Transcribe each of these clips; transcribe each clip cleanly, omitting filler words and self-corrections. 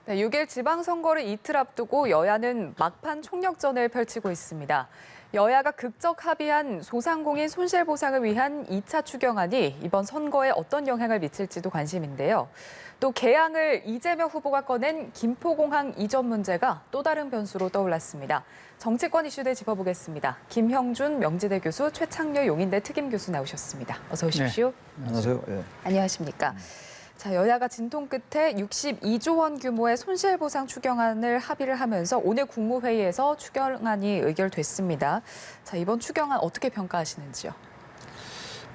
네, 6일 지방선거를 이틀 앞두고 여야는 막판 총력전을 펼치고 있습니다. 여야가 극적 합의한 소상공인 손실보상을 위한 2차 추경안이 이번 선거에 어떤 영향을 미칠지도 관심인데요. 또 개항을 이재명 후보가 꺼낸 김포공항 이전 문제가 또 다른 변수로 떠올랐습니다. 정치권 이슈들 짚어보겠습니다. 김형준 명지대 교수, 최창렬 용인대 특임 교수 나오셨습니다. 어서 오십시오. 네. 안녕하세요. 네. 안녕하십니까. 자, 여야가 진통 끝에 62조 원 규모의 손실보상 추경안을 합의를 하면서 오늘 국무회의에서 추경안이 의결됐습니다. 자, 이번 추경안 어떻게 평가하시는지요?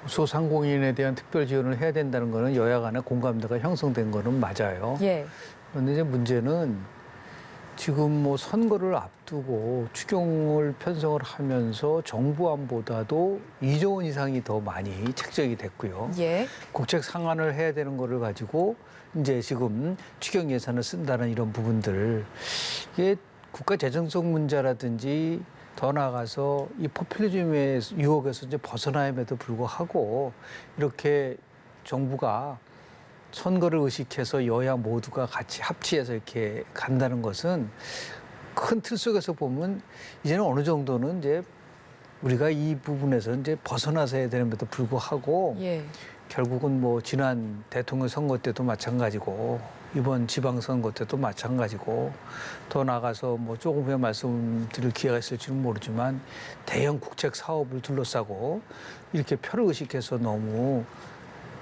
소상공인에 대한 특별 지원을 해야 된다는 거는 여야 간의 공감대가 형성된 거는 맞아요. 예. 그런데 이제 문제는 지금 뭐 선거를 앞두고 추경을 편성을 하면서 정부안보다도 2조 원 이상이 더 많이 책정이 됐고요. 예. 국책 상환을 해야 되는 거를 가지고 이제 지금 추경 예산을 쓴다는 이런 부분들, 이게 국가 재정성 문제라든지 더 나아가서 이 포퓰리즘의 유혹에서 이제 벗어남에도 불구하고 이렇게 정부가 선거를 의식해서 여야 모두가 같이 합치해서 이렇게 간다는 것은 큰 틀 속에서 보면 이제는 어느 정도는 이제 우리가 이 부분에서 이제 벗어나서 해야 되는데도 불구하고 예. 결국은 뭐 지난 대통령 선거 때도 마찬가지고 이번 지방선거 때도 마찬가지고 더 나아가서 뭐 조금 후에 말씀드릴 기회가 있을지는 모르지만 대형 국책 사업을 둘러싸고 이렇게 표를 의식해서 너무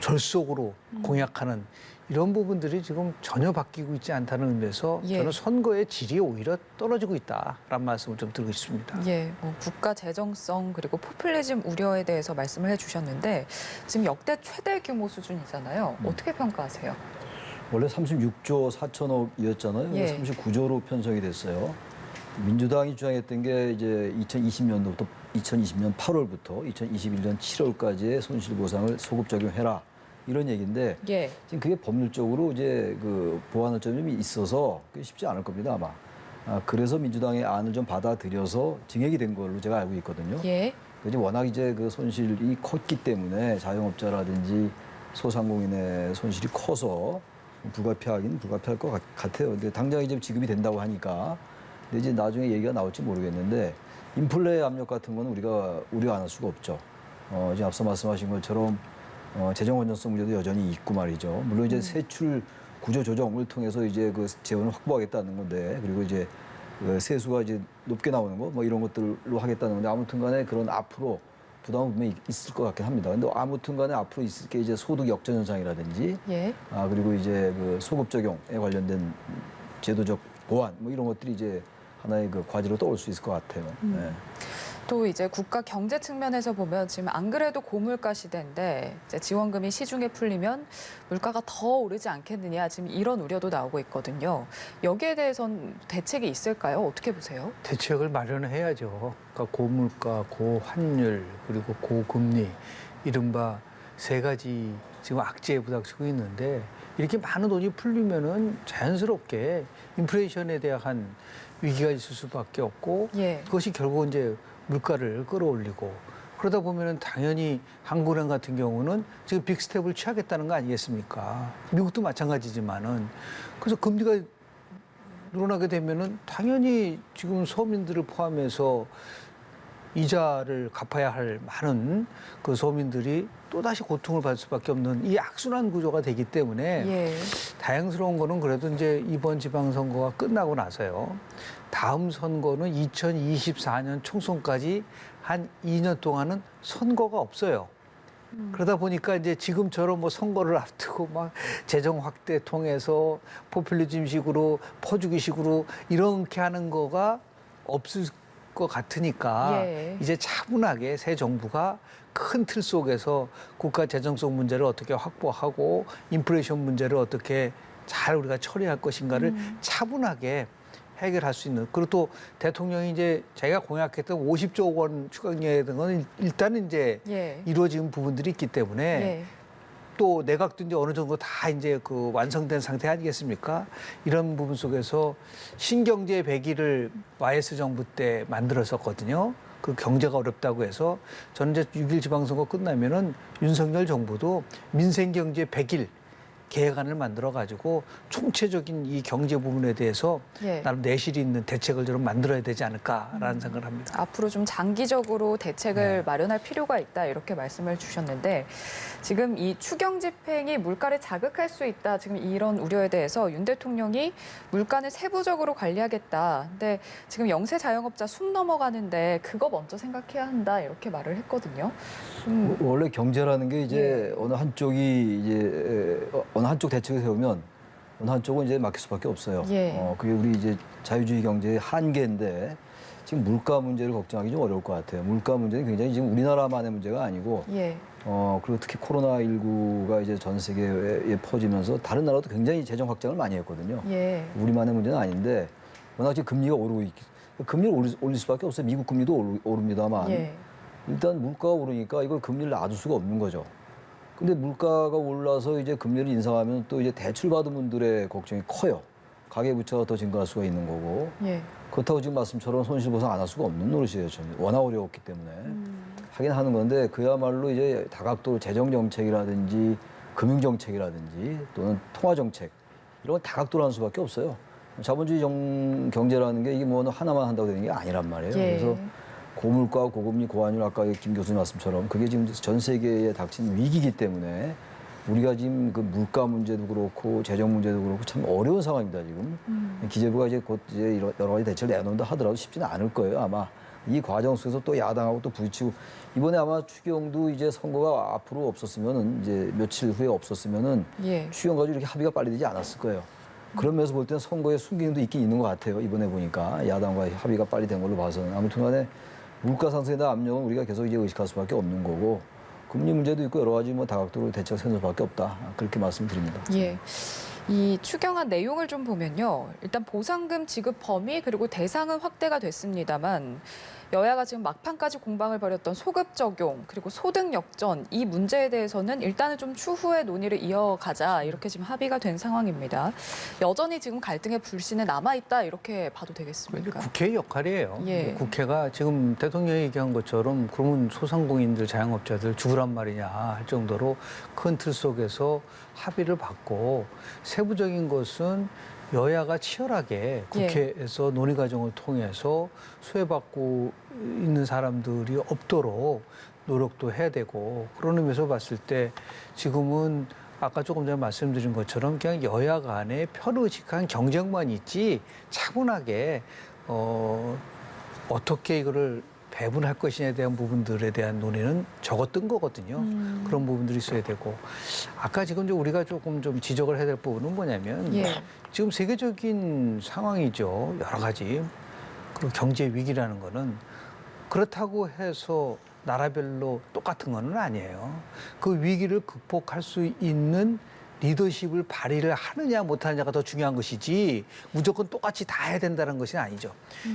졸속으로 공약하는 이런 부분들이 지금 전혀 바뀌고 있지 않다는 의미에서 예. 저는 선거의 질이 오히려 떨어지고 있다라는 말씀을 좀 드리고 싶습니다. 예, 국가 재정성 그리고 포퓰리즘 우려에 대해서 말씀을 해주셨는데 지금 역대 최대 규모 수준이잖아요. 어떻게 평가하세요? 원래 36조 4천억이었잖아요. 예. 39조로 편성이 됐어요. 민주당이 주장했던 게 이제 2020년도부터 2020년 8월부터 2021년 7월까지의 손실보상을 소급 적용해라 이런 얘기인데 예. 지금 그게 법률적으로 이제 그 보완할 점이 있어서 그게 쉽지 않을 겁니다 아마. 그래서 민주당의 안을 좀 받아들여서 증액이 된 걸로 제가 알고 있거든요. 예. 이제 워낙 이제 그 손실이 컸기 때문에 자영업자라든지 소상공인의 손실이 커서 불가피하긴 불가피할 것 같아요. 근데 당장 이제 지급이 된다고 하니까 근데 이제 나중에 얘기가 나올지 모르겠는데 인플레 압력 같은 거는 우리가 우려 안 할 수가 없죠. 이제 앞서 말씀하신 것처럼 재정 건전성 문제도 여전히 있고 말이죠. 물론 이제 세출 구조 조정을 통해서 이제 그 재원을 확보하겠다는 건데 그리고 이제 그 세수가 이제 높게 나오는 거 뭐 이런 것들로 하겠다는 건데 아무튼간에 그런 앞으로 부담은 분명히 있을 것 같긴 합니다. 근데 아무튼간에 앞으로 있을 게 이제 소득 역전 현상이라든지 예. 그리고 이제 그 소급 적용에 관련된 제도적 보완 뭐 이런 것들이 이제 하나의 그 과제로 떠올 수 있을 것 같아요. 네. 또 이제 국가 경제 측면에서 보면 지금 안 그래도 고물가 시대인데 이제 지원금이 시중에 풀리면 물가가 더 오르지 않겠느냐 지금 이런 우려도 나오고 있거든요. 여기에 대해선 대책이 있을까요? 어떻게 보세요? 대책을 마련해야죠. 그러니까 고물가, 고환율, 그리고 고금리, 이른바 세 가지 지금 악재에 부닥치고 있는데 이렇게 많은 돈이 풀리면은 자연스럽게 인플레이션에 대한 위기가 있을 수밖에 없고 예. 그것이 결국은 이제 물가를 끌어올리고 그러다 보면은 당연히 한국은행 같은 경우는 지금 빅스텝을 취하겠다는 거 아니겠습니까? 미국도 마찬가지지만은 그래서 금리가 늘어나게 되면은 당연히 지금 서민들을 포함해서 이자를 갚아야 할 많은 그 서민들이 또다시 고통을 받을 수밖에 없는 이 악순환 구조가 되기 때문에 예. 다행스러운 거는 그래도 이제 이번 지방선거가 끝나고 나서요. 다음 선거는 2024년 총선까지 한 2년 동안은 선거가 없어요. 그러다 보니까 이제 지금처럼 뭐 선거를 앞두고 막 재정 확대 통해서 포퓰리즘식으로 퍼주기식으로 이렇게 하는 거가 없을 것 같으니까 예. 이제 차분하게 새 정부가 큰 틀 속에서 국가 재정성 문제를 어떻게 확보하고 인플레이션 문제를 어떻게 잘 우리가 처리할 것인가를 차분하게 해결할 수 있는. 그리고 또 대통령이 이제 자기가 공약했던 50조 원 추경에 대한 건 일단은 이제 예. 이루어진 부분들이 있기 때문에 예. 또 내각도 이제 어느 정도 다 이제 그 완성된 상태 아니겠습니까? 이런 부분 속에서 신경제 100일을 YS 정부 때 만들었었거든요. 그 경제가 어렵다고 해서 저는 이제 6일 지방선거 끝나면은 윤석열 정부도 민생경제 100일 계획안을 만들어 가지고 총체적인 이 경제 부분에 대해서 예. 나름 내실이 있는 대책을 좀 만들어야 되지 않을까라는 생각을 합니다. 앞으로 좀 장기적으로 대책을 마련할 필요가 있다 이렇게 말씀을 주셨는데 지금 이 추경 집행이 물가를 자극할 수 있다 지금 이런 우려에 대해서 윤 대통령이 물가는 세부적으로 관리하겠다. 근데 지금 영세 자영업자 숨 넘어가는데 그거 먼저 생각해야 한다 이렇게 말을 했거든요. 원래 경제라는 게 이제 어느 한쪽이 이제 어느 한쪽 대책을 세우면 어느 한쪽은 이제 막힐 수밖에 없어요. 예. 그게 우리 이제 자유주의 경제의 한계인데 지금 물가 문제를 걱정하기 좀 어려울 것 같아요. 물가 문제는 굉장히 지금 우리나라만의 문제가 아니고 예. 그리고 특히 코로나19가 이제 전 세계에 퍼지면서 다른 나라도 굉장히 재정 확장을 많이 했거든요. 예. 우리만의 문제는 아닌데 워낙 지금 금리가 오르고 금리를 올릴 수밖에 없어요. 미국 금리도 오릅니다만 예. 일단 물가가 오르니까 이걸 금리를 놔둘 수가 없는 거죠. 근데 물가가 올라서 이제 금리를 인상하면 또 이제 대출받은 분들의 걱정이 커요. 가계부채가 더 증가할 수가 있는 거고. 예. 그렇다고 지금 말씀처럼 손실보상 안 할 수가 없는 노릇이에요. 저는 워낙 어려웠기 때문에. 하긴 하는 건데 그야말로 이제 다각도로 재정정책이라든지 금융정책이라든지 또는 통화정책 이런 건 다각도로 하는 수밖에 없어요. 자본주의 경제라는 게 이게 뭐 하나만 한다고 되는 게 아니란 말이에요. 예. 그래서 고물가, 고금리, 고환율 아까 김 교수님 말씀처럼 그게 지금 전 세계에 닥친 위기이기 때문에 우리가 지금 그 물가 문제도 그렇고 재정 문제도 그렇고 참 어려운 상황입니다 지금. 기재부가 이제 곧 이제 여러 가지 대책을 내놓는다 하더라도 쉽지는 않을 거예요 아마. 이 과정 속에서 또 야당하고 또 부딪히고 이번에 아마 추경도 이제 선거가 앞으로 없었으면은 이제 며칠 후에 없었으면은 예. 추경 가지고 이렇게 합의가 빨리 되지 않았을 거예요. 그런 면에서 볼 때는 선거에 순기능도 있긴 있는 것 같아요. 이번에 보니까 야당과 합의가 빨리 된 걸로 봐서는 아무튼 간에 물가 상승에 대한 압력은 우리가 계속 이제 의식할 수밖에 없는 거고 금리 문제도 있고 여러 가지 뭐 다각도로 대책 세울 수밖에 없다. 그렇게 말씀드립니다. 예. 이 추경안 내용을 좀 보면요. 일단 보상금 지급 범위 그리고 대상은 확대가 됐습니다만 여야가 지금 막판까지 공방을 벌였던 소급 적용 그리고 소득 역전 이 문제에 대해서는 일단은 좀 추후에 논의를 이어가자 이렇게 지금 합의가 된 상황입니다. 여전히 지금 갈등의 불씨는 남아있다 이렇게 봐도 되겠습니까? 국회의 역할이에요. 예. 국회가 지금 대통령이 얘기한 것처럼 그러면 소상공인들, 자영업자들 죽으란 말이냐 할 정도로 큰 틀 속에서 합의를 받고 세부적인 것은 여야가 치열하게 국회에서 논의 과정을 통해서 수혜받고 있는 사람들이 없도록 노력도 해야 되고 그런 의미에서 봤을 때 지금은 아까 조금 전에 말씀드린 것처럼 그냥 여야 간의 편의직한 경쟁만 있지 차분하게 어떻게 이거를 배분할 것이냐에 대한 부분들에 대한 논의는 적었던 거거든요. 그런 부분들이 있어야 되고 아까 지금 우리가 조금 좀 지적을 해야 될 부분은 뭐냐면 예. 지금 세계적인 상황이죠. 여러 가지 그 경제 위기라는 거는 그렇다고 해서 나라별로 똑같은 건 아니에요. 그 위기를 극복할 수 있는 리더십을 발휘를 하느냐 못하느냐가 더 중요한 것이지 무조건 똑같이 다 해야 된다는 것이 아니죠.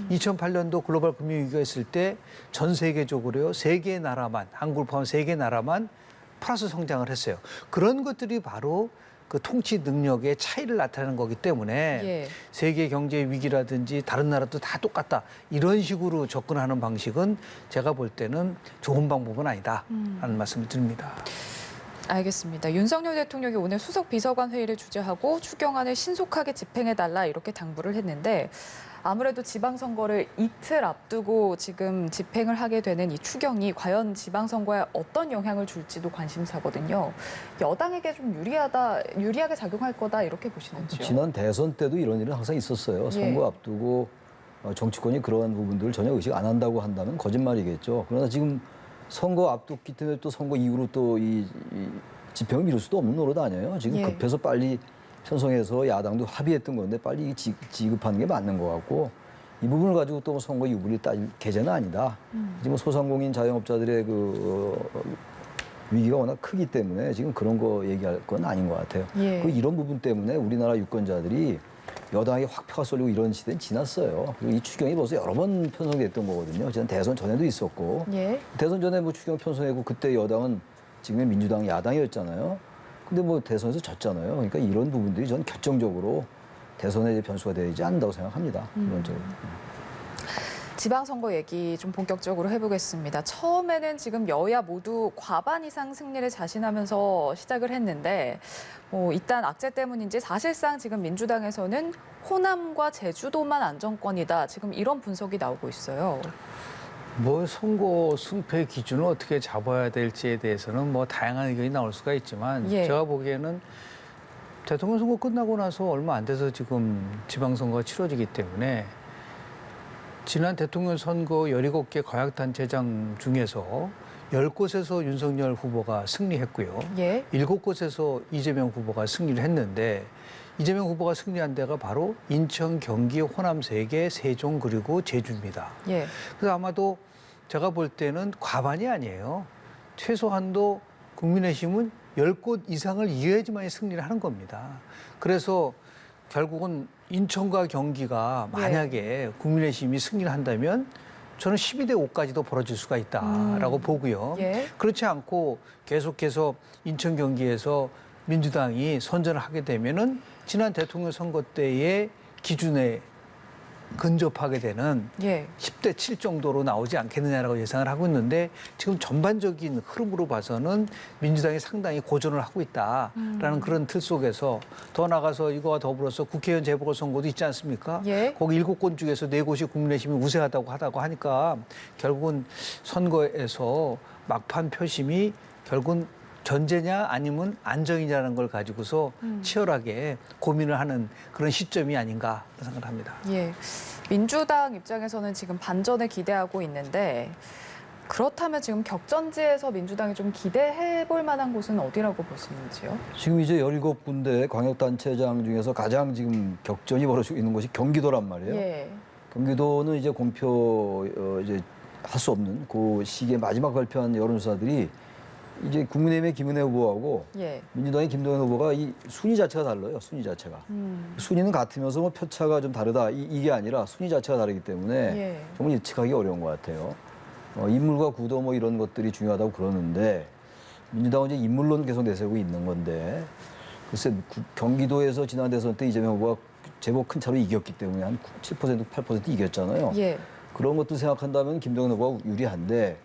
2008년도 글로벌 금융위기가 있을 때 전 세계적으로요. 3개의 나라만, 한국을 포함한 3개 나라만 플러스 성장을 했어요. 그런 것들이 바로 그 통치 능력의 차이를 나타내는 거기 때문에 예. 세계 경제 위기라든지 다른 나라도 다 똑같다. 이런 식으로 접근하는 방식은 제가 볼 때는 좋은 방법은 아니다라는 말씀을 드립니다. 알겠습니다. 윤석열 대통령이 오늘 수석 비서관 회의를 주재하고 추경안을 신속하게 집행해달라 이렇게 당부를 했는데 아무래도 지방선거를 이틀 앞두고 지금 집행을 하게 되는 이 추경이 과연 지방선거에 어떤 영향을 줄지도 관심사거든요. 여당에게 좀 유리하게 작용할 거다 이렇게 보시는지요? 지난 대선 때도 이런 일은 항상 있었어요. 선거 앞두고 정치권이 그러한 부분들을 전혀 의식 안 한다고 한다면 거짓말이겠죠. 그러나 지금 선거 앞두기 때문에 또 선거 이후로 또 이 집행을 미룰 수도 없는 노릇 아니에요. 지금 급해서 빨리 편성해서 야당도 합의했던 건데 빨리 지급하는 게 맞는 것 같고 이 부분을 가지고 또 선거 유불리 따질 계제는 아니다. 지금 소상공인 자영업자들의 그 위기가 워낙 크기 때문에 지금 그런 거 얘기할 건 아닌 것 같아요. 예. 이런 부분 때문에 우리나라 유권자들이 여당에게 확 표가 쏠리고 이런 시대는 지났어요. 그리고 이 추경이 벌써 여러 번 편성됐던 거거든요. 지난 대선 전에도 있었고 예. 대선 전에 뭐 추경 편성했고 그때 여당은 지금의 민주당 야당이었잖아요. 근데 뭐 대선에서 졌잖아요. 그러니까 이런 부분들이 전 결정적으로 대선의 변수가 되지 않는다고 생각합니다. 이론적으로. 지방선거 얘기 좀 본격적으로 해보겠습니다. 처음에는 지금 여야 모두 과반 이상 승리를 자신하면서 시작을 했는데 일단 악재 때문인지 사실상 지금 민주당에서는 호남과 제주도만 안정권이다. 지금 이런 분석이 나오고 있어요. 뭐 선거 승패 기준을 어떻게 잡아야 될지에 대해서는 뭐 다양한 의견이 나올 수가 있지만 예. 제가 보기에는 대통령 선거 끝나고 나서 얼마 안 돼서 지금 지방선거가 치러지기 때문에 지난 대통령 선거 17개 과학단체장 중에서 10곳에서 윤석열 후보가 승리했고요. 예. 7곳에서 이재명 후보가 승리를 했는데 이재명 후보가 승리한 데가 바로 인천, 경기, 호남 3개, 세종 그리고 제주입니다. 예. 그래서 아마도 제가 볼 때는 과반이 아니에요. 최소한도 국민의힘은 10곳 이상을 이겨야지만 승리를 하는 겁니다. 그래서 결국은 인천과 경기가 만약에 국민의힘이 승리를 한다면 저는 12대 5까지도 벌어질 수가 있다라고 보고요. 예. 그렇지 않고 계속해서 인천 경기에서 민주당이 선전을 하게 되면은 지난 대통령 선거 때의 기준에 근접하게 되는 예. 10대 7 정도로 나오지 않겠느냐라고 예상을 하고 있는데 지금 전반적인 흐름으로 봐서는 민주당이 상당히 고전을 하고 있다라는 그런 틀 속에서 더 나가서 이거와 더불어서 국회의원 재보궐선거도 있지 않습니까? 예. 거기 7곳 중에서 4곳이 국민의힘이 우세하다고 하니까 결국은 선거에서 막판 표심이 결국은 전제냐 아니면 안정이냐라는 걸 가지고서 치열하게 고민을 하는 그런 시점이 아닌가 생각을 합니다. 예. 민주당 입장에서는 지금 반전을 기대하고 있는데 그렇다면 지금 격전지에서 민주당이 좀 기대해 볼 만한 곳은 어디라고 보시는지요? 지금 이제 17군데 광역단체장 중에서 가장 지금 격전이 벌어지고 있는 곳이 경기도란 말이에요. 예. 경기도는 이제 공표 이제 할 수 없는 그 시기에 마지막 발표한 여론조사들이 이제 국민의힘의 김은혜 후보하고 예. 민주당의 김동연 후보가 이 순위 자체가 달라요. 순위 자체가. 순위는 같으면서 뭐 표차가 좀 다르다. 이게 아니라 순위 자체가 다르기 때문에 예. 정말 예측하기 어려운 것 같아요. 인물과 구도 뭐 이런 것들이 중요하다고 그러는데 민주당은 이제 인물론 계속 내세우고 있는 건데 글쎄 경기도에서 지난 대선 때 이재명 후보가 제법 큰 차로 이겼기 때문에 한 7%, 8% 이겼잖아요. 예. 그런 것도 생각한다면 김동연 후보가 유리한데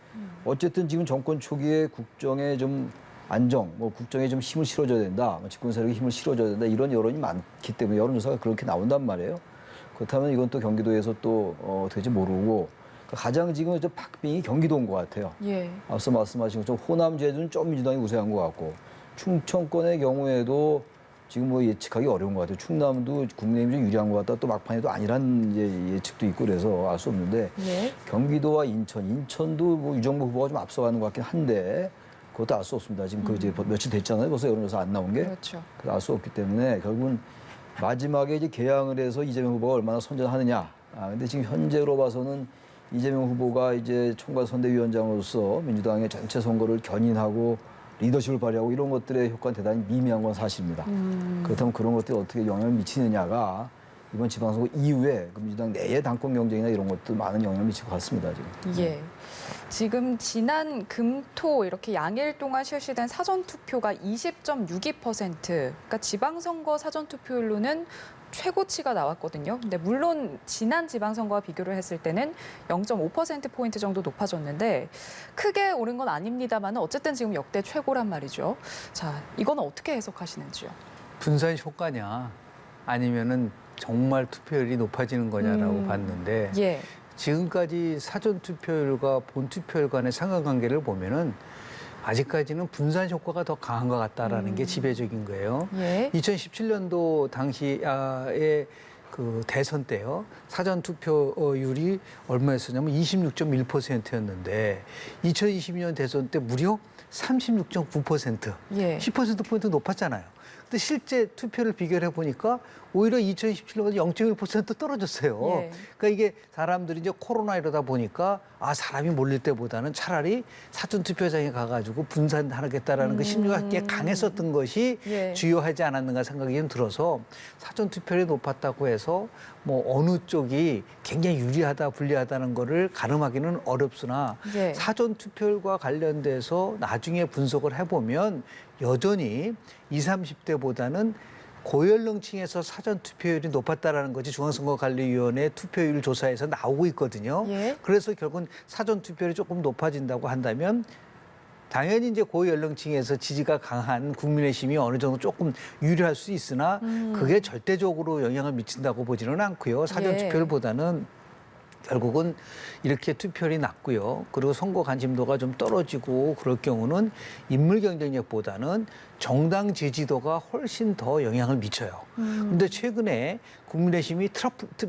어쨌든 지금 정권 초기에 국정에 좀 안정, 뭐 국정에 좀 힘을 실어줘야 된다, 집권 세력에 힘을 실어줘야 된다 이런 여론이 많기 때문에 여론조사가 그렇게 나온단 말이에요. 그렇다면 이건 또 경기도에서 또 어떻게 될지 모르고 가장 지금 좀 박빙이 경기도인 것 같아요. 예. 앞서 말씀하신 것처럼 호남, 제주는 좀 민주당이 우세한 것 같고 충청권의 경우에도 지금 뭐 예측하기 어려운 것 같아요. 충남도 국민의힘이 좀 유리한 것 같다. 또 막판에도 아니란 이제 예측도 있고 그래서 알 수 없는데 예. 경기도와 인천도 뭐 유정부 후보가 좀 앞서가는 것 같긴 한데 그것도 알 수 없습니다. 지금 그 이제 며칠 됐잖아요. 벌써 여론조사 안 나온 게. 그렇죠. 알 수 없기 때문에 결국은 마지막에 이제 개항을 해서 이재명 후보가 얼마나 선전하느냐. 근데 지금 현재로 봐서는 이재명 후보가 이제 총괄선대위원장으로서 민주당의 전체 선거를 견인하고 리더십을 발휘하고 이런 것들의 효과는 대단히 미미한 건 사실입니다. 그렇다면 그런 것들이 어떻게 영향을 미치느냐가 이번 지방선거 이후에 그 민주당 내의 당권 경쟁이나 이런 것도 많은 영향을 미칠 것 같습니다. 지금. 예. 지금 지난 금토 이렇게 양일 동안 실시된 사전투표가 20.62%, 그러니까 지방선거 사전투표율로는 최고치가 나왔거든요. 근데 물론 지난 지방선거와 비교를 했을 때는 0.5%포인트 정도 높아졌는데 크게 오른 건 아닙니다만 어쨌든 지금 역대 최고란 말이죠. 자, 이건 어떻게 해석하시는지요? 분산 효과냐 아니면은 정말 투표율이 높아지는 거냐라고 봤는데 예. 지금까지 사전 투표율과 본 투표율 간의 상관관계를 보면은 아직까지는 분산 효과가 더 강한 것 같다라는 게 지배적인 거예요. 예. 2017년도 당시의 그 대선 때요. 사전 투표율이 얼마였었냐면 26.1%였는데 2020년 대선 때 무려 36.9%. 예. 10%포인트 높았잖아요. 근데 실제 투표를 비교를 해보니까 오히려 2017년보다 0.1% 떨어졌어요. 예. 그러니까 이게 사람들이 이제 코로나 이러다 보니까 사람이 몰릴 때보다는 차라리 사전투표장에 가가지고 분산하겠다라는 그 심리가 꽤 강했었던 것이 예. 주요하지 않았는가 생각이 좀 들어서 사전투표율이 높았다고 해서 뭐 어느 쪽이 굉장히 유리하다 불리하다는 거를 가늠하기는 어렵으나 예. 사전투표율과 관련돼서 나중에 분석을 해보면 여전히 20, 30대보다는 고연령층에서 사전 투표율이 높았다라는 것이 중앙선거관리위원회 투표율 조사에서 나오고 있거든요. 예. 그래서 결국은 사전 투표율이 조금 높아진다고 한다면 당연히 이제 고연령층에서 지지가 강한 국민의힘이 어느 정도 조금 유리할 수 있으나 그게 절대적으로 영향을 미친다고 보지는 않고요. 사전 예. 투표율보다는 결국은 이렇게 투표율이 낮고요. 그리고 선거 관심도가 좀 떨어지고 그럴 경우는 인물 경쟁력보다는 정당 지지도가 훨씬 더 영향을 미쳐요. 그런데 최근에 국민의힘이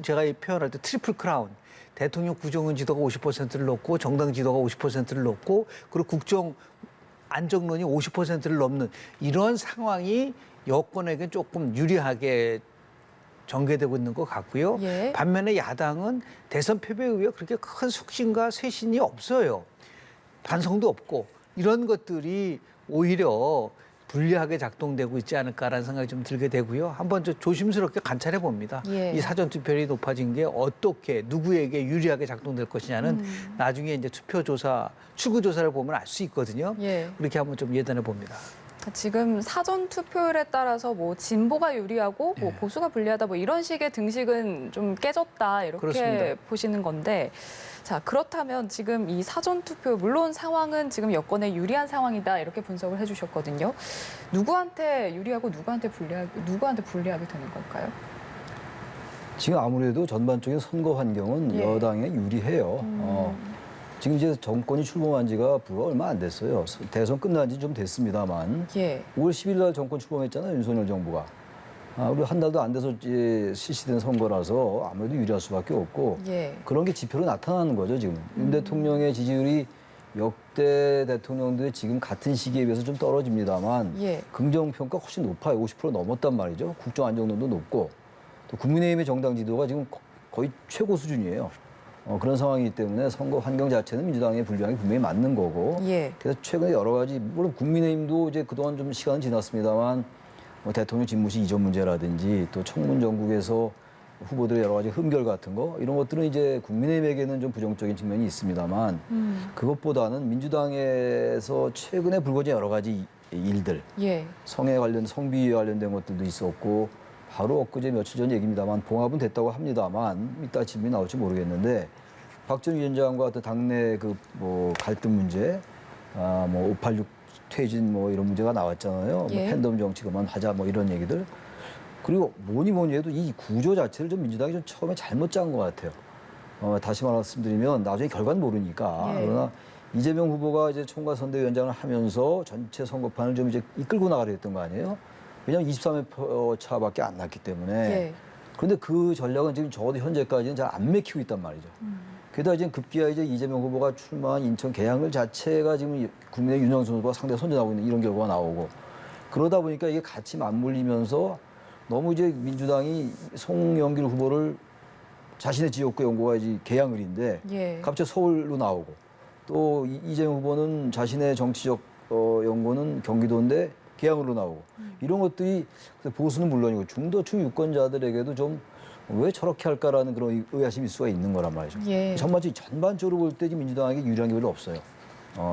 제가 표현할 때 트리플 크라운, 대통령 구정은 지도가 50%를 넘고 정당 지도가 50%를 넘고 그리고 국정 안정론이 50%를 넘는 이러한 상황이 여권에게 조금 유리하게 전개되고 있는 것 같고요. 예. 반면에 야당은 대선 패배 이후에 그렇게 큰 쇄신과 쇄신이 없어요. 반성도 없고 이런 것들이 오히려 불리하게 작동되고 있지 않을까라는 생각이 좀 들게 되고요. 한번 조심스럽게 관찰해 봅니다. 예. 이 사전 투표율이 높아진 게 어떻게 누구에게 유리하게 작동될 것이냐는 나중에 이제 투표조사, 출구조사를 보면 알 수 있거든요. 예. 그렇게 한번 좀 예단해 봅니다. 지금 사전 투표율에 따라서 뭐 진보가 유리하고 뭐 예. 보수가 불리하다 뭐 이런 식의 등식은 좀 깨졌다 이렇게 그렇습니다. 보시는 건데 자 그렇다면 지금 이 사전 투표 물론 상황은 지금 여권에 유리한 상황이다 이렇게 분석을 해주셨거든요. 누구한테 유리하고 누구한테 불리하게 되는 걸까요? 지금 아무래도 전반적인 선거 환경은 예. 여당에 유리해요. 지금 이제 정권이 출범한 지가 불과 얼마 안 됐어요. 대선 끝난 지 좀 됐습니다만 예. 5월 10일 날 정권 출범했잖아요. 윤석열 정부가. 우리 한 달도 안 돼서 이제 실시된 선거라서 아무래도 유리할 수밖에 없고 예. 그런 게 지표로 나타나는 거죠. 지금 윤 대통령의 지지율이 역대 대통령들의 지금 같은 시기에 비해서 좀 떨어집니다만 예. 긍정평가 훨씬 높아요. 50% 넘었단 말이죠. 국정 안정론도 높고 또 국민의힘의 정당 지도가 지금 거의 최고 수준이에요. 그런 상황이기 때문에 선거 환경 자체는 민주당의 불리함이 분명히 맞는 거고 예. 그래서 최근에 여러 가지 물론 국민의힘도 이제 그동안 좀 시간은 지났습니다만 대통령 집무실 이전 문제라든지 또 청문 전국에서 후보들의 여러 가지 흠결 같은 거 이런 것들은 이제 국민의힘에게는 좀 부정적인 측면이 있습니다만 그것보다는 민주당에서 최근에 불거진 여러 가지 일들 예. 성비에 관련된 것들도 있었고 바로 엊그제 며칠 전 얘기입니다만 봉합은 됐다고 합니다만 이따 질문이 나올지 모르겠는데 박 전 위원장과 어떤 당내 그 뭐 갈등 문제, 뭐 586 퇴진 뭐 이런 문제가 나왔잖아요. 예. 뭐 팬덤 정치 그만하자 뭐 이런 얘기들. 그리고 뭐니 해도 이 구조 자체를 좀 민주당이 좀 처음에 잘못 짠 것 같아요. 다시 말씀드리면 나중에 결과는 모르니까. 예. 그러나 이재명 후보가 이제 총괄선대위원장을 하면서 전체 선거판을 좀 이제 이끌고 나가려 했던 거 아니에요? 왜냐하면 23회 차밖에 안 났기 때문에. 예. 그런데 그 전략은 지금 적어도 현재까지는 잘 안 맥히고 있단 말이죠. 게다가 이제 급기야 이제 이재명 후보가 출마한 인천 계양을 자체가 지금 국민의 윤영선 후보가 상당히 선전하고 있는 이런 결과가 나오고 그러다 보니까 이게 같이 맞물리면서 너무 이제 민주당이 송영길 후보를 자신의 지역구 연고가 이제 계양을인데 예. 갑자기 서울로 나오고 또 이재명 후보는 자신의 정치적 연고는 경기도인데 계양으로 나오고 이런 것들이 보수는 물론이고 중도층 유권자들에게도 좀 왜 저렇게 할까라는 그런 의아심이 있을 수가 있는 거란 말이죠. 예. 전반적으로 볼 때 민주당에게 유리한 게 별로 없어요.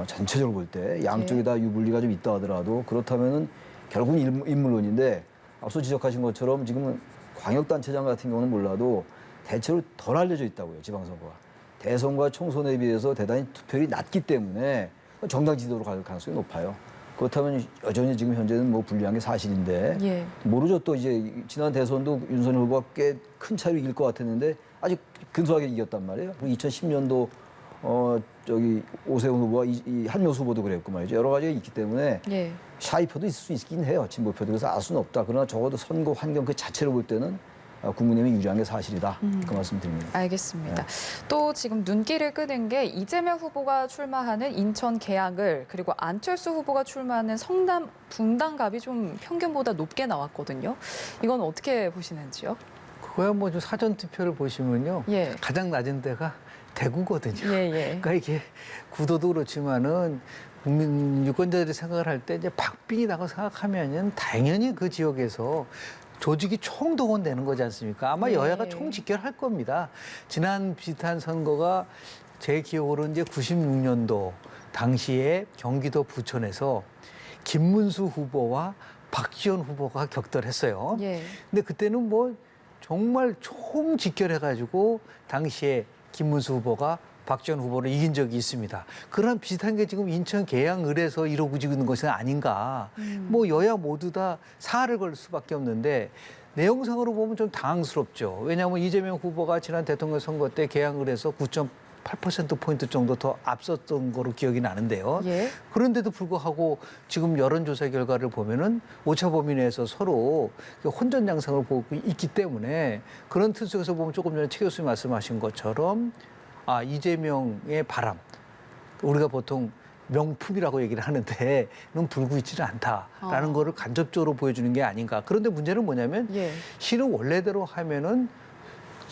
전체적으로 볼 때 양쪽에 다 유불리가 좀 있다 하더라도 그렇다면은 결국은 인물론인데 앞서 지적하신 것처럼 지금은 광역단체장 같은 경우는 몰라도 대체로 덜 알려져 있다고요. 지방선거가. 대선과 총선에 비해서 대단히 투표율이 낮기 때문에 정당 지도로 갈 가능성이 높아요. 그렇다면 여전히 지금 현재는 뭐 불리한 게 사실인데 예. 모르죠. 또 이제 지난 대선도 윤석열 후보가 꽤 큰 차이로 이길 것 같았는데 아직 근소하게 이겼단 말이에요. 2010년도 오세훈 후보와 이 한명수 후보도 그랬고 말이죠. 여러 가지가 있기 때문에 예. 샤이표도 있을 수 있긴 해요. 진보표도. 그래서 알 수는 없다. 그러나 적어도 선거 환경 그 자체로 볼 때는 국민의힘이 유리한 게 사실이다. 그 말씀 드립니다. 알겠습니다. 또 지금 눈길을 끄는 게 이재명 후보가 출마하는 인천 계양을 그리고 안철수 후보가 출마하는 성남 분당갑이 좀 평균보다 높게 나왔거든요. 이건 어떻게 보시는지요? 그거야 뭐 좀 사전 투표를 보시면요. 예. 가장 낮은 데가 대구거든요. 예, 예. 그러니까 이게 구도도 그렇지만은 국민 유권자들이 생각을 할 때 이제 박빙이라고 생각하면은 당연히 그 지역에서 조직이 총동원되는 거지 않습니까? 아마 네. 여야가 총직결할 겁니다. 지난 비슷한 선거가 제 기억으로 이제 96년도 당시에 경기도 부천에서 김문수 후보와 박지원 후보가 격돌했어요. 예. 근데 그때는 뭐 정말 총직결해가지고 당시에 김문수 후보가 박지원 후보를 이긴 적이 있습니다. 그런 비슷한 게 지금 인천 계양을에서 이루어지고 있는 것은 아닌가. 뭐 여야 모두 다 사활을 걸 수밖에 없는데 내용상으로 보면 좀 당황스럽죠. 왜냐하면 이재명 후보가 지난 대통령 선거 때 계양을에서 9.8%포인트 정도 더 앞섰던 거로 기억이 나는데요. 예. 그런데도 불구하고 지금 여론조사 결과를 보면은 오차 범위 내에서 서로 혼전 양상을 보고 있기 때문에 그런 틀 속에서 보면 조금 전에 최 교수님 말씀하신 것처럼 이재명의 바람, 우리가 보통 명품이라고 얘기를 하는데 는 불구 있지는 않다라는 거를 간접적으로 보여주는 게 아닌가. 그런데 문제는 뭐냐면 예. 실은 원래대로 하면은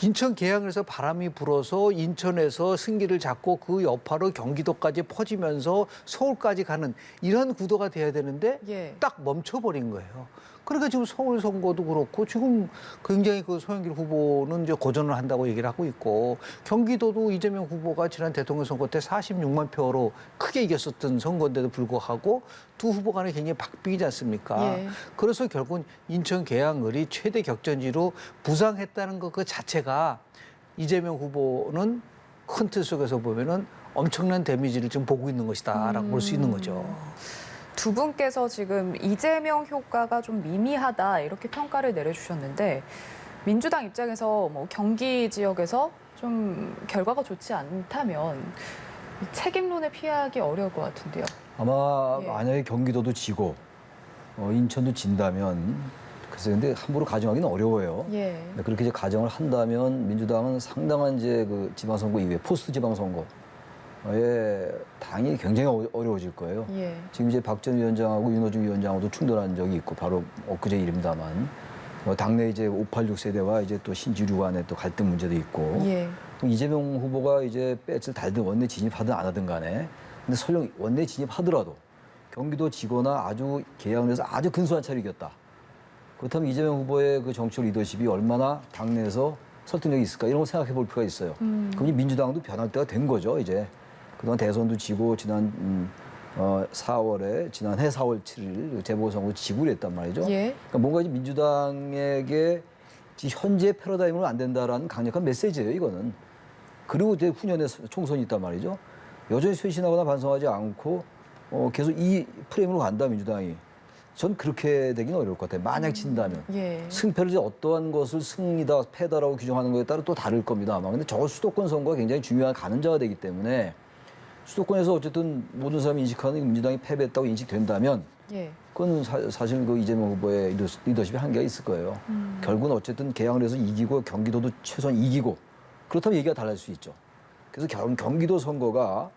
인천 계양에서 바람이 불어서 인천에서 승기를 잡고 그 여파로 경기도까지 퍼지면서 서울까지 가는 이런 구도가 돼야 되는데 예. 딱 멈춰버린 거예요. 그러니까 지금 서울 선거도 그렇고 지금 굉장히 그 송영길 후보는 이제 고전을 한다고 얘기를 하고 있고 경기도도 이재명 후보가 지난 대통령 선거 때 46만 표로 크게 이겼었던 선거인데도 불구하고 두 후보 간에 굉장히 박빙이지 않습니까? 예. 그래서 결국은 인천 계양을이 최대 격전지로 부상했다는 것 그 자체가 이재명 후보는 큰 틀 속에서 보면은 엄청난 데미지를 지금 보고 있는 것이다라고 볼 수 있는 거죠. 두 분께서 지금 이재명 효과가 좀 미미하다 이렇게 평가를 내려주셨는데 민주당 입장에서 뭐 경기 지역에서 좀 결과가 좋지 않다면 이 책임론을 피하기 어려울 것 같은데요. 아마 예. 만약에 경기도도 지고 인천도 진다면 글쎄 근데 함부로 가정하기는 어려워요. 예. 근데 그렇게 이제 가정을 한다면 민주당은 상당한 이제 그 지방선거 이후에 포스트 지방선거에 당이 굉장히 어려워질 거예요. 예. 지금 이제 박 전 위원장하고 윤호중 위원장하고도 충돌한 적이 있고 바로 엊그제 일입니다만 당내 이제 586 세대와 이제 또 신지류 간의 또 갈등 문제도 있고 예. 또 이재명 후보가 이제 배지를 달든 원내 진입하든 안 하든 간에 근데 설령 원내 진입하더라도 경기도 지거나 아주 계양에서 아주 근소한 차로 이겼다. 그렇다면 이재명 후보의 그 정치적 리더십이 얼마나 당내에서 설득력이 있을까 이런 걸 생각해 볼 필요가 있어요. 그럼 이 민주당도 변할 때가 된 거죠, 이제. 그동안 대선도 지고 지난 4월에 지난해 4월 7일 재보궐선거 지고 그랬단 말이죠. 예. 그러니까 뭔가 이제 민주당에게 현재 패러다임으로 안 된다라는 강력한 메시지예요, 이거는. 그리고 이제 후년에 총선이 있단 말이죠. 여전히 쇄신하거나 반성하지 않고 계속 이 프레임으로 간다, 민주당이. 전 그렇게 되기는 어려울 것 같아요. 만약 진다면. 예. 승패를 이제 어떠한 것을 승리다, 패다라고 규정하는 것에 따라 또 다를 겁니다, 아마. 근데 저 수도권 선거가 굉장히 중요한 가늠자가 되기 때문에 수도권에서 어쨌든 모든 사람이 인식하는 민주당이 패배했다고 인식된다면 예. 그건 사실 그 이재명 후보의 리더십에 한계가 있을 거예요. 결국은 어쨌든 계양을 해서 이기고 경기도도 최소한 이기고 그렇다면 얘기가 달라질 수 있죠. 그래서 경기도 선거가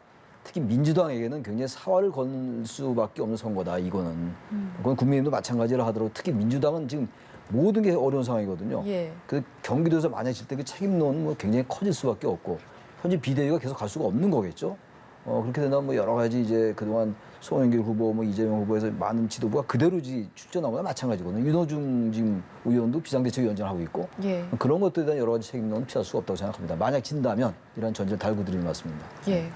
특히 민주당에게는 굉장히 사활을 걸 수밖에 없는 선거다, 이거는. 그건 국민도 마찬가지라 하더라도 특히 민주당은 지금 모든 게 어려운 상황이거든요. 예. 그 경기도에서 만약 질 때 그 책임론은 뭐 굉장히 커질 수밖에 없고 현재 비대위가 계속 갈 수가 없는 거겠죠. 그렇게 된다면 뭐 여러 가지 이제 그동안 송영길 후보, 뭐 이재명 후보에서 많은 지도부가 그대로 출전한 거나 마찬가지거든요. 윤호중 지금 의원도 비상대책위원장을 하고 있고 예. 그런 것들에 대한 여러 가지 책임론은 피할 수가 없다고 생각합니다. 만약 진다면 이런 전제를 달고 드리는 것 같습니다. 예.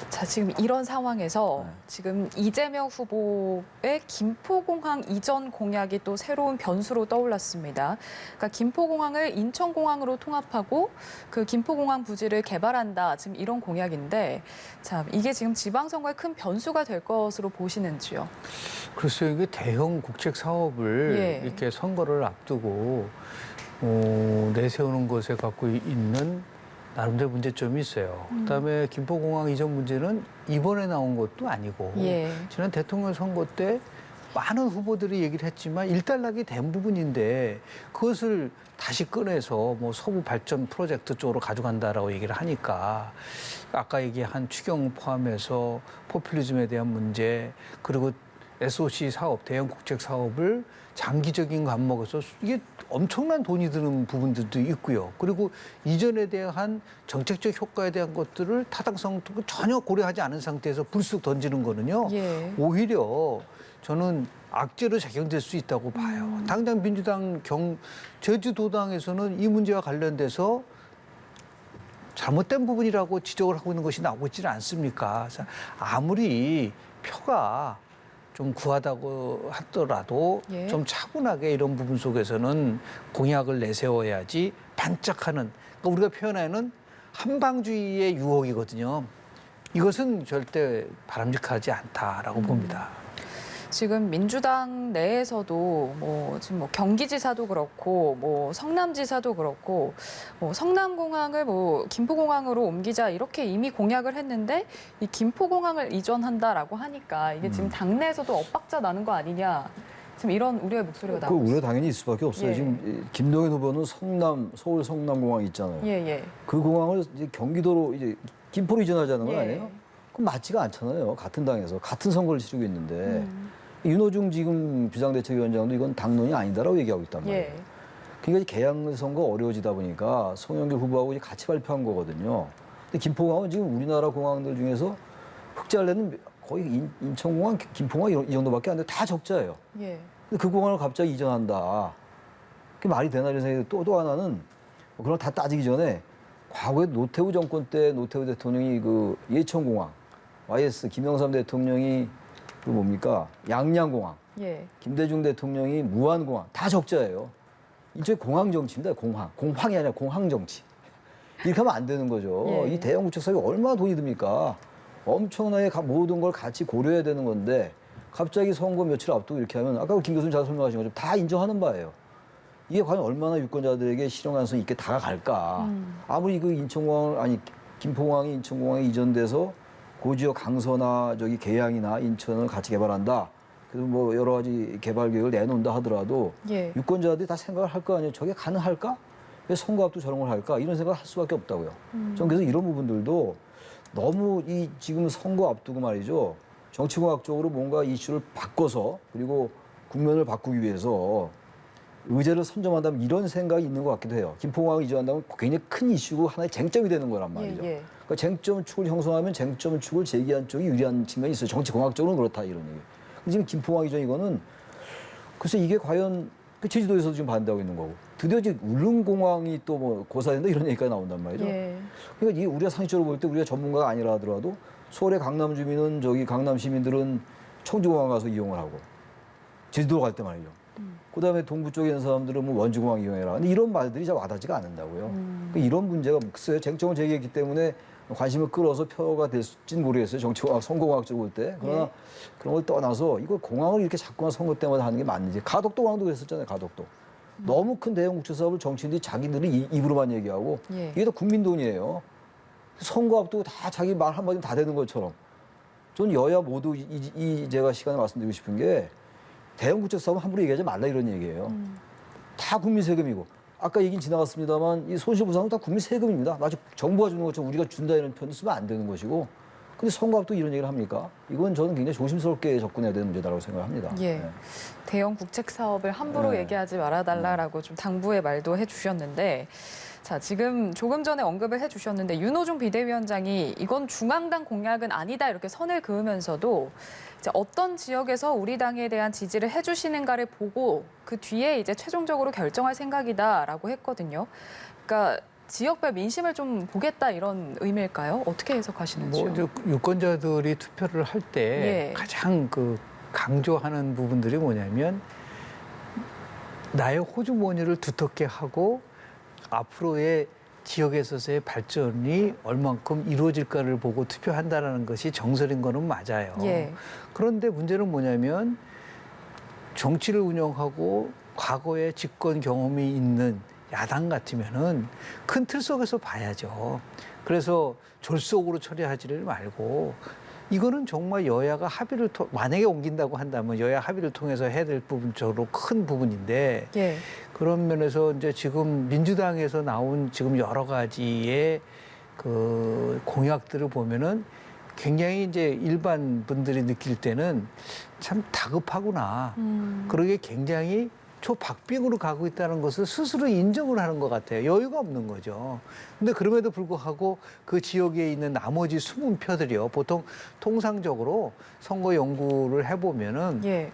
자, 지금 이런 상황에서 네. 지금 이재명 후보의 김포공항 이전 공약이 또 새로운 변수로 떠올랐습니다. 그러니까 김포공항을 인천공항으로 통합하고 그 김포공항 부지를 개발한다. 지금 이런 공약인데, 자, 이게 지금 지방선거에 큰 변수가 될 것으로 보시는지요? 글쎄요, 이게 대형 국책 사업을 예. 이렇게 선거를 앞두고 내세우는 것에 갖고 있는 나름대로 문제점이 있어요. 그다음에 김포공항 이전 문제는 이번에 나온 것도 아니고 예. 지난 대통령 선거 때 많은 후보들이 얘기를 했지만 일단락이 된 부분인데 그것을 다시 꺼내서 뭐 서부 발전 프로젝트 쪽으로 가져간다라고 얘기를 하니까 아까 얘기한 추경 포함해서 포퓰리즘에 대한 문제 그리고 SOC 사업, 대형 국책 사업을 장기적인 관목에서 이게 엄청난 돈이 드는 부분들도 있고요. 그리고 이전에 대한 정책적 효과에 대한 것들을 타당성도 전혀 고려하지 않은 상태에서 불쑥 던지는 거는요. 예. 오히려 저는 악재로 작용될 수 있다고 봐요. 당장 민주당 제주도당에서는 이 문제와 관련돼서 잘못된 부분이라고 지적을 하고 있는 것이 나오고 있지는 않습니까? 그래서 아무리 표가 좀 구하다고 하더라도 예. 좀 차분하게 이런 부분 속에서는 공약을 내세워야지 반짝하는, 그러니까 우리가 표현하는 한방주의의 유혹이거든요. 이것은 절대 바람직하지 않다라고 봅니다. 지금 민주당 내에서도 지금 경기지사도 그렇고 성남지사도 그렇고 성남공항을 김포공항으로 옮기자 이렇게 이미 공약을 했는데 이 김포공항을 이전한다라고 하니까 이게 지금 당내에서도 엇박자 나는 거 아니냐. 지금 이런 우려의 목소리가 그 나오고 우려 있어요. 당연히 있을 수밖에 없어요. 예. 지금 김동연 후보는 서울 성남공항 있잖아요. 예. 그 공항을 이제 경기도로 이제 김포로 이전하자는 건 예. 아니에요? 그럼 맞지가 않잖아요. 같은 당에서 같은 선거를 치르고 있는데 윤호중 지금 비상대책위원장도 이건 당론이 아니다라고 얘기하고 있단 말이에요. 예. 그러니까 이제 개항 선거 어려워지다 보니까 송영길 후보하고 이제 같이 발표한 거거든요. 근데 김포공항은 지금 우리나라 공항들 중에서 흑자를 거의 인천공항, 김포공항 이 정도밖에 안 돼. 다 적자예요. 예. 근데 그 공항을 갑자기 이전한다. 그게 말이 되나 이런 생각이 또 하나는 그런 거 다 따지기 전에 과거에 노태우 정권 때 노태우 대통령이 그 예천공항, YS 김영삼 대통령이 그 뭡니까 양양공항, 예. 김대중 대통령이 무안공항 다 적자예요. 일종의 공항 정치입니다. 공항이 아니라 공항 정치. 이렇게 하면 안 되는 거죠. 예. 이 대형 구축 사업이 얼마나 돈이 듭니까? 엄청나게 모든 걸 같이 고려해야 되는 건데 갑자기 선거 며칠 앞두고 이렇게 하면 아까 김 교수님 잘 설명하신 것처럼 다 인정하는 바예요. 이게 과연 얼마나 유권자들에게 실현 가능성이 있게 다가갈까? 아무리 그 김포공항이 인천공항에 이전돼서 고지역 강서나 저기 계양이나 인천을 같이 개발한다. 그래서 뭐 여러 가지 개발 계획을 내놓는다 하더라도 예. 유권자들이 다 생각을 할 거 아니에요. 저게 가능할까? 왜 선거 앞두고 저런 걸 할까? 이런 생각을 할 수밖에 없다고요. 저는 그래서 이런 부분들도 너무 이 지금 선거 앞두고 말이죠. 정치공학적으로 뭔가 이슈를 바꿔서 그리고 국면을 바꾸기 위해서 의제를 선점한다면 이런 생각이 있는 것 같기도 해요. 김포공항을 이전한다면 굉장히 큰 이슈고 하나의 쟁점이 되는 거란 말이죠. 예. 그러니까 쟁점축을 형성하면 쟁점축을 제기한 쪽이 유리한 측면이 있어요. 정치공학적으로는 그렇다 이런 얘기. 근데 지금 김포공항 이전 이거는 글쎄 이게 과연 그 제주도에서도 지금 반대하고 있는 거고 드디어 지금 울릉공항이 또 뭐 고사된다 이런 얘기가 나온단 말이죠. 예. 그러니까 이게 우리가 상식적으로 볼 때 우리가 전문가가 아니라 하더라도 서울의 강남 주민은 저기 강남 시민들은 청주공항 가서 이용을 하고 제주도 갈 때 말이죠. 그다음에 동부 쪽에 있는 사람들은 뭐 원주공항 이용해라. 근데 이런 말들이 잘 와닿지가 않는다고요. 그러니까 이런 문제가 글쎄요. 쟁점을 제기했기 때문에 관심을 끌어서 표가 될지는 모르겠어요. 정치공학, 선거공학적으로 볼 때. 그러나 예. 그런 걸 떠나서 이걸 공항을 이렇게 자꾸만 선거 때마다 하는 게 맞는지. 가덕도 공항도 그랬었잖아요. 가덕도. 너무 큰 대형 국제 사업을 정치인들이 자기들이 입으로만 얘기하고 예. 이게 다 국민 돈이에요. 선거 앞두고 다 자기 말 한마디 다 되는 것처럼. 전 여야 모두 제가 시간에 말씀드리고 싶은 게 대형 국책 사업은 함부로 얘기하지 말라 이런 얘기예요. 다 국민 세금이고 아까 얘기는 지나갔습니다만 이 손실보상은 다 국민 세금입니다. 마치 정부가 주는 것처럼 우리가 준다 이런 표현을 쓰면 안 되는 것이고 근데 선거 앞두고 이런 얘기를 합니까? 이건 저는 굉장히 조심스럽게 접근해야 되는 문제다라고 생각합니다. 예. 네. 대형 국책 사업을 함부로 네. 얘기하지 말아달라라고 좀 당부의 말도 해주셨는데, 자 지금 조금 전에 언급을 해주셨는데 윤호중 비대위원장이 이건 중앙당 공약은 아니다 이렇게 선을 그으면서도 이제 어떤 지역에서 우리 당에 대한 지지를 해주시는가를 보고 그 뒤에 이제 최종적으로 결정할 생각이다라고 했거든요. 그러니까. 지역별 민심을 좀 보겠다 이런 의미일까요? 어떻게 해석하시는지요? 뭐 이제 유권자들이 투표를 할 때 예. 가장 그 강조하는 부분들이 뭐냐면 나의 호주머니를 두텁게 하고 앞으로의 지역에 있어서의 발전이 얼만큼 이루어질까를 보고 투표한다는 것이 정설인 거는 맞아요. 예. 그런데 문제는 뭐냐면 정치를 운영하고 과거에 집권 경험이 있는 야당 같으면은 큰 틀 속에서 봐야죠. 그래서 졸속으로 처리하지를 말고 이거는 정말 여야가 합의를 만약에 옮긴다고 한다면 여야 합의를 통해서 해야 될 부분적으로 큰 부분인데 예. 그런 면에서 이제 지금 민주당에서 나온 지금 여러 가지의 그 공약들을 보면은 굉장히 이제 일반 분들이 느낄 때는 참 다급하구나. 그러게 굉장히 초박빙으로 가고 있다는 것을 스스로 인정을 하는 것 같아요. 여유가 없는 거죠. 근데 그럼에도 불구하고 그 지역에 있는 나머지 숨은 표들이요. 보통 통상적으로 선거 연구를 해보면은 예.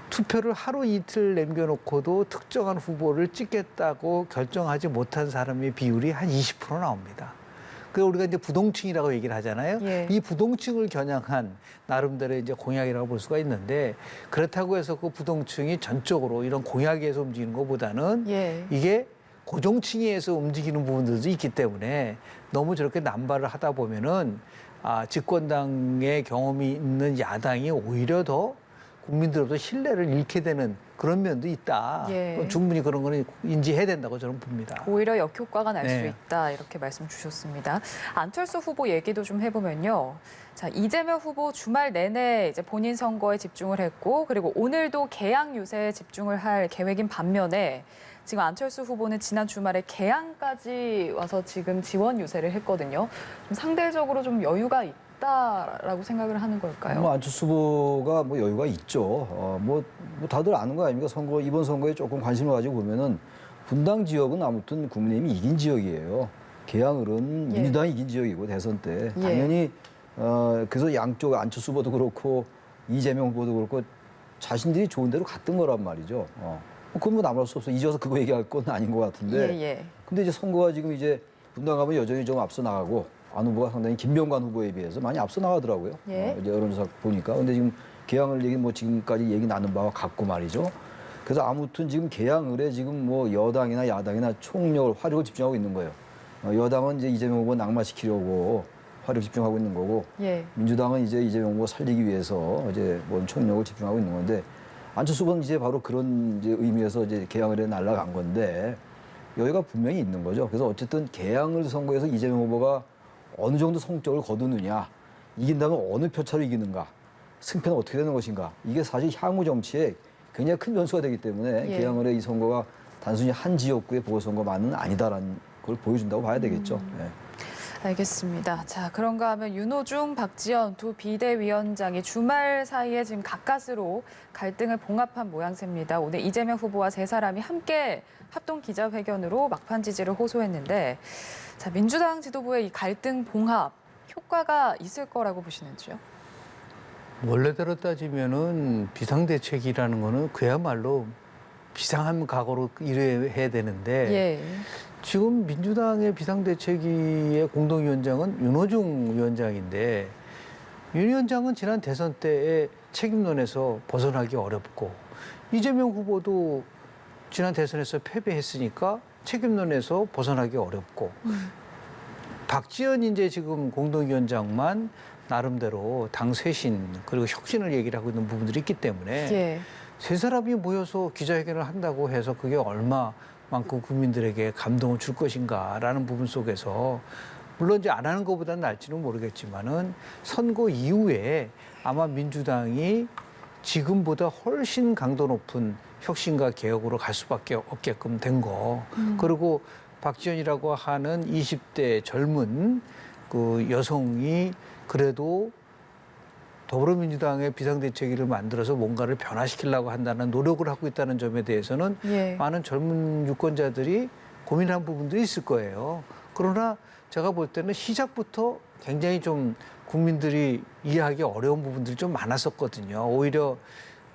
투표를 하루 이틀 남겨놓고도 특정한 후보를 찍겠다고 결정하지 못한 사람의 비율이 한 20% 나옵니다. 그 우리가 이제 부동층이라고 얘기를 하잖아요. 예. 이 부동층을 겨냥한 나름대로 이제 공약이라고 볼 수가 있는데 그렇다고 해서 그 부동층이 전적으로 이런 공약에서 움직이는 것보다는 예. 이게 고정층에서 움직이는 부분들도 있기 때문에 너무 저렇게 남발을 하다 보면은 집권당의 경험이 있는 야당이 오히려 더 국민들로부터 신뢰를 잃게 되는 그런 면도 있다. 예. 충분히 그런 거는 인지해야 된다고 저는 봅니다. 오히려 역효과가 날 수 네. 있다 이렇게 말씀 주셨습니다. 안철수 후보 얘기도 좀 해보면요. 자, 이재명 후보 주말 내내 이제 본인 선거에 집중을 했고 그리고 오늘도 개항 유세에 집중을 할 계획인 반면에 지금 안철수 후보는 지난 주말에 개항까지 와서 지금 지원 유세를 했거든요. 좀 상대적으로 좀 여유가 있다라고 생각을 하는 걸까요? 뭐 안철수 후보가 뭐 여유가 있죠. 뭐 다들 아는 거 아닙니까? 이번 선거에 조금 관심을 가지고 보면은 분당 지역은 아무튼 국민의힘이 이긴 지역이에요. 개항을은 예. 민주당이 이긴 지역이고 대선 때 예. 당연히 그래서 양쪽 안철수 후보도 그렇고 이재명 후보도 그렇고 자신들이 좋은 대로 갔던 거란 말이죠. 그건 뭐 나무랄 수 없어. 잊어서 그거 얘기할 건 아닌 것 같은데. 예. 근데 이제 선거가 지금 이제 분당 가면 여전히 좀 앞서 나가고 안 후보가 상당히 김병관 후보에 비해서 많이 앞서 나가더라고요. 예. 이제 여론조사 보니까. 근데 지금 개항을 얘기 뭐 지금까지 얘기 나눈 바와 같고 말이죠. 그래서 아무튼 지금 개항을에 지금 뭐 여당이나 야당이나 총력을 화력을 집중하고 있는 거예요. 여당은 이제 이재명 후보 낙마시키려고 화력 집중하고 있는 거고 예. 민주당은 이제 이재명 후보 살리기 위해서 이제 뭐 총력을 집중하고 있는 건데 안철수 후보는 이제 바로 그런 이제 의미에서 이제 개항을에 날아간 건데 여기가 분명히 있는 거죠. 그래서 어쨌든 개항을 선거에서 이재명 후보가 어느 정도 성적을 거두느냐, 이긴다면 어느 표차로 이기는가, 승패는 어떻게 되는 것인가. 이게 사실 향후 정치에 굉장히 큰 변수가 되기 때문에 예. 개항을의 이 선거가 단순히 한 지역구의 보궐선거만은 아니다라는 걸 보여준다고 봐야 되겠죠. 예. 알겠습니다. 자, 그런가 하면 윤호중, 박지원 두 비대위원장이 주말 사이에 지금 가까스로 갈등을 봉합한 모양새입니다. 오늘 이재명 후보와 세 사람이 함께 합동 기자회견으로 막판 지지를 호소했는데, 자, 민주당 지도부의 이 갈등 봉합 효과가 있을 거라고 보시는지요? 원래대로 따지면은 비상대책이라는 거는 그야말로 비상한 각오로 일해야 되는데 예. 지금 민주당의 비상대책위의 공동위원장은 윤호중 위원장인데 윤 위원장은 지난 대선 때의 책임론에서 벗어나기 어렵고 이재명 후보도 지난 대선에서 패배했으니까 책임론에서 벗어나기 어렵고 박지원 이제 지금 공동위원장만 나름대로 당 쇄신 그리고 혁신을 얘기를 하고 있는 부분들이 있기 때문에 예. 세 사람이 모여서 기자회견을 한다고 해서 그게 얼마만큼 국민들에게 감동을 줄 것인가라는 부분 속에서 물론 이제 안 하는 것보다는 나을지는 모르겠지만은 선거 이후에 아마 민주당이 지금보다 훨씬 강도 높은 혁신과 개혁으로 갈 수밖에 없게끔 된 거. 그리고 박지원이라고 하는 20대 젊은 그 여성이 그래도 더불어민주당의 비상대책위를 만들어서 뭔가를 변화시키려고 한다는 노력을 하고 있다는 점에 대해서는 예. 많은 젊은 유권자들이 고민한 부분들이 있을 거예요. 그러나 제가 볼 때는 시작부터 굉장히 좀 국민들이 이해하기 어려운 부분들이 좀 많았었거든요. 오히려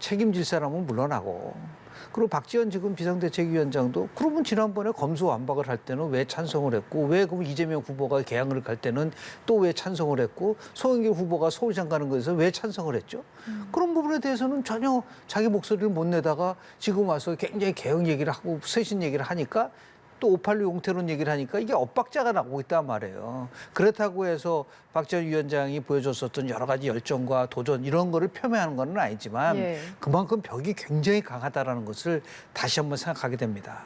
책임질 사람은 물러나고. 그리고 박지원 지금 비상대책위원장도 그러면 지난번에 검수완박을 할 때는 왜 찬성을 했고 왜 그럼 이재명 후보가 개항을 갈 때는 또 왜 찬성을 했고 송영길 후보가 서울시장 가는 것에서 왜 찬성을 했죠? 그런 부분에 대해서는 전혀 자기 목소리를 못 내다가 지금 와서 굉장히 개혁 얘기를 하고 쇄신 얘기를 하니까 또 586 용태론 얘기를 하니까 이게 엇박자가 나고 있단 말이에요. 그렇다고 해서 박지원 위원장이 보여줬었던 여러 가지 열정과 도전 이런 거를 폄훼하는 건 아니지만 예. 그만큼 벽이 굉장히 강하다라는 것을 다시 한번 생각하게 됩니다.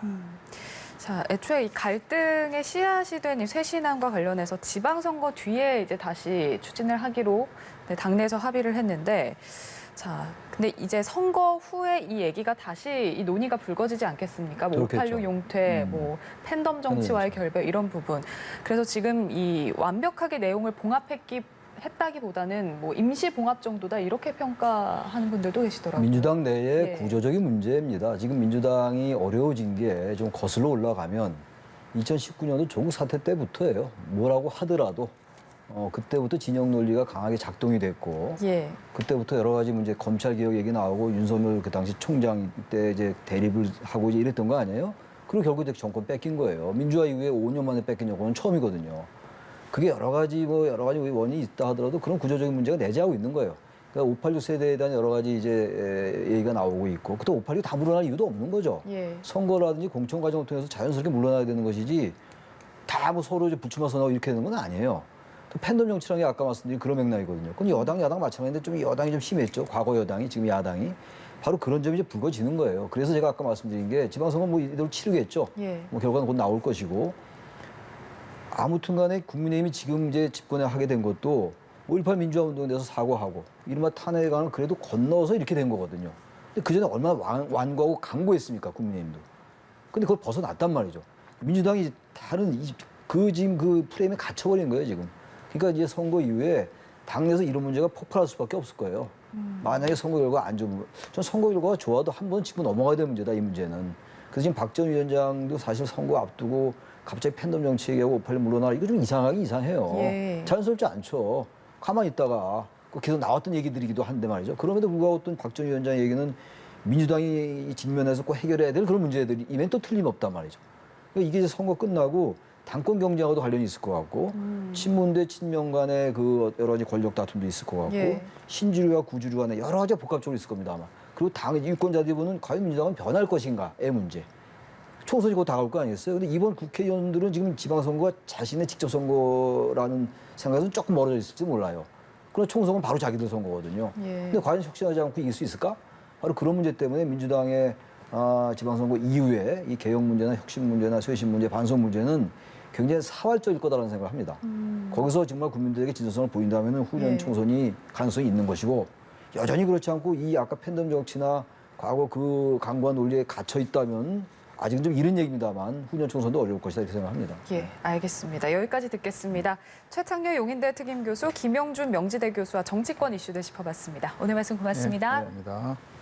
자, 애초에 이 갈등의 씨앗이 된 이 쇄신안과 관련해서 지방선거 뒤에 이제 다시 추진을 하기로 당내에서 합의를 했는데, 자, 근데 이제 선거 후에 이 얘기가 다시 이 논의가 불거지지 않겠습니까? 뭐 그렇겠죠. 586 용퇴, 뭐 팬덤 정치와의 결별 이런 부분. 그래서 지금 이 완벽하게 내용을 했다기보다는 뭐 임시 봉합 정도다 이렇게 평가하는 분들도 계시더라고요. 민주당 내의 예. 구조적인 문제입니다. 지금 민주당이 어려워진 게 좀 거슬러 올라가면 2019년도 조국 사태 때부터예요. 뭐라고 하더라도 그때부터 진영 논리가 강하게 작동이 됐고 예. 그때부터 여러 가지 문제 검찰 개혁 얘기 나오고 윤석열 그 당시 총장 때 이제 대립을 하고 이제 이랬던 거 아니에요? 그리고 결국 이제 정권 뺏긴 거예요. 민주화 이후에 5년 만에 뺏긴 정권은 처음이거든요. 그게 여러 가지 원인이 있다 하더라도 그런 구조적인 문제가 내재하고 있는 거예요. 그러니까 586 세대에 대한 여러 가지 이제 얘기가 나오고 있고, 또 586 다 물러날 이유도 없는 거죠. 예. 선거라든지 공천 과정을 통해서 자연스럽게 물러나야 되는 것이지, 다 뭐 서로 이제 불출마 선언하고 이렇게 되는 건 아니에요. 또 팬덤 정치라는 게 아까 말씀드린 그런 맥락이거든요. 그건 여당, 야당 마찬가지인데 좀 여당이 좀 심했죠. 과거 여당이, 지금 야당이. 바로 그런 점이 이제 불거지는 거예요. 그래서 제가 아까 말씀드린 게 지방선거 뭐 이대로 치르겠죠. 예. 뭐 결과는 곧 나올 것이고, 아무튼 간에 국민의힘이 지금 이제 집권에 하게 된 것도 5.18 민주화 운동에 대해서 사과하고 이른바 탄핵안을 그래도 건너서 이렇게 된 거거든요. 근데 그전에 얼마나 완고하고 강고했습니까, 국민의힘도. 근데 그걸 벗어났단 말이죠. 민주당이 다른 지금 그 프레임에 갇혀버린 거예요, 지금. 그러니까 이제 선거 이후에 당내에서 이런 문제가 폭발할 수밖에 없을 거예요. 만약에 선거 결과가 안 좋으면, 전 선거 결과가 좋아도 한 번 짚고 넘어가야 될 문제다, 이 문제는. 그래서 지금 박 전 위원장도 사실 선거 앞두고 갑자기 팬덤 정치 얘기하고 5.18 물러나, 이거 좀 이상하긴 이상해요. 예. 자연스럽지 않죠. 가만히 있다가 계속 나왔던 얘기들이기도 한데 말이죠. 그럼에도 불구하고 어떤 박 전 위원장 얘기는 민주당이 직면해서 꼭 해결해야 될 그런 문제들이 이면 또 틀림없단 말이죠. 그러니까 이게 이제 선거 끝나고 당권 경쟁하고도 관련이 있을 것 같고, 친문 대 친명 간의 그 여러 가지 권력 다툼도 있을 것 같고, 예. 신주류와 구주류 간의 여러 가지가 복합적으로 있을 겁니다, 아마. 그리고 당 유권자들이 보는 과연 민주당은 변할 것인가의 문제. 총선이 곧 다가올 거 아니겠어요? 근데 이번 국회의원들은 지금 지방선거가 자신의 직접 선거라는 생각에서는 조금 멀어져 있을지 몰라요. 그러나 총선은 바로 자기들 선거거든요. 예. 근데 과연 혁신하지 않고 이길 수 있을까? 바로 그런 문제 때문에 민주당의 지방선거 이후에 이 개혁 문제나 혁신 문제나 쇄신 문제, 반성 문제는 굉장히 사활적일 거다라는 생각을 합니다. 거기서 정말 국민들에게 진정성을 보인다면 후년 예. 총선이 가능성이 있는 것이고, 여전히 그렇지 않고 이 아까 팬덤 정치나 과거 그 강고한 논리에 갇혀 있다면 아직은 좀 이른 얘기입니다만 후년 총선도 어려울 것이다 이렇게 생각합니다. 예, 알겠습니다. 여기까지 듣겠습니다. 최창렬 용인대 특임 교수, 김영준 명지대 교수와 정치권 이슈들 짚어봤습니다. 오늘 말씀 고맙습니다. 네, 감사합니다.